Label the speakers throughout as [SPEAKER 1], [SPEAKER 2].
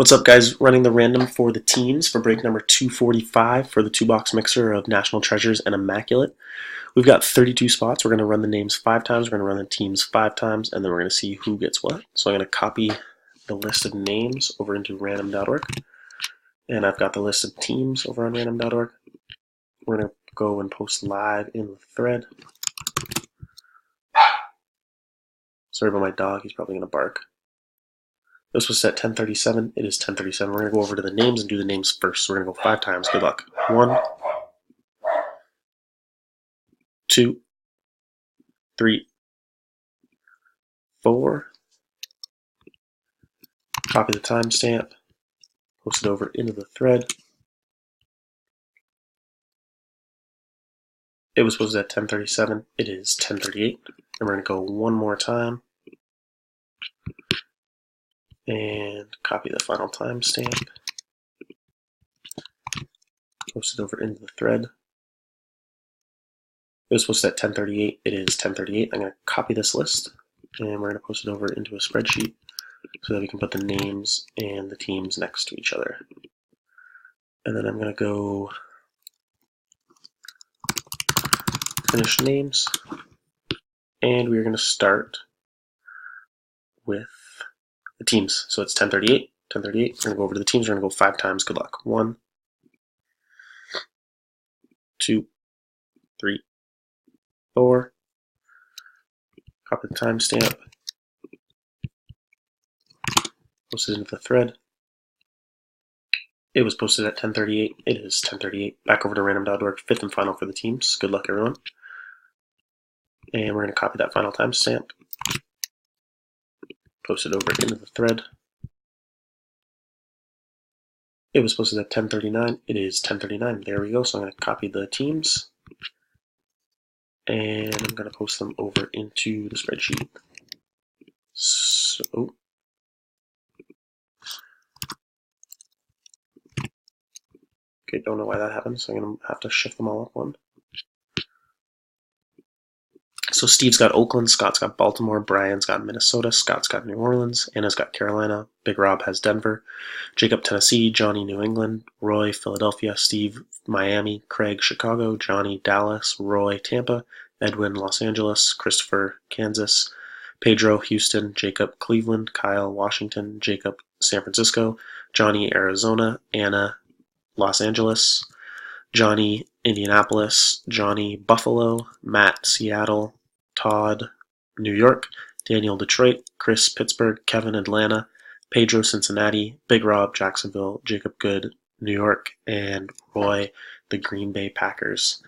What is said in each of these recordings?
[SPEAKER 1] What's up, guys? Running the random for the teams for break number 245 for the two-box mixer of National Treasures and Immaculate. We've got 32 spots. We're going to run the names 5 times. We're going to run the teams 5 times, and then we're going to see who gets what. So I'm going to copy the list of names over into random.org, and I've got the list of teams over on random.org. We're going to go and post live in the thread. Sorry about my dog. He's probably going to bark. This was set 10:37. It is 10:37. We're going to go over to the names and do the names first. So we're going to go 5 times. Good luck. 1, 2, 3, 4. Copy the timestamp. Post it over into the thread. It was posted at 10:37. It is 10:38. And we're going to go one more time. And copy the final timestamp. Post it over into the thread. It was posted at 10:38. It is 10:38. I'm going to copy this list, and we're going to post it over into a spreadsheet so that we can put the names and the teams next to each other. And then I'm going to go finish names, and we're going to start with the teams. So it's 10:38. 10:38. We're going to go over to the teams. We're going to go 5 times. Good luck. 1, 2, 3, 4. Copy the timestamp. Post it into the thread. It was posted at 10:38. It is 10:38. Back over to random.org. 5th and final for the teams. Good luck, everyone. And we're going to copy that final timestamp. Post it over into the thread. It was posted at 10:39. It is 10:39. There we go. So I'm going to copy the teams, and I'm going to post them over into the spreadsheet. So okay, don't know why that happened, so I'm going to have to shift them all up one. So Steve's got Oakland, Scott's got Baltimore, Brian's got Minnesota, Scott's got New Orleans, Anna's got Carolina, Big Rob has Denver, Jacob Tennessee, Johnny New England, Roy Philadelphia, Steve Miami, Craig Chicago, Johnny Dallas, Roy Tampa, Edwin Los Angeles, Christopher Kansas, Pedro Houston, Jacob Cleveland, Kyle Washington, Jacob San Francisco, Johnny Arizona, Anna Los Angeles, Johnny Indianapolis, Johnny Buffalo, Matt Seattle, Todd New York, Daniel Detroit, Chris Pittsburgh, Kevin Atlanta, Pedro Cincinnati, Big Rob Jacksonville, Jacob Good New York, and Roy the Green Bay Packers.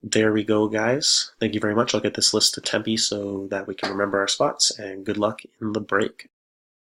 [SPEAKER 1] There we go, guys. Thank you very much. I'll get this list to Tempe so that we can remember our spots, and good luck in the break.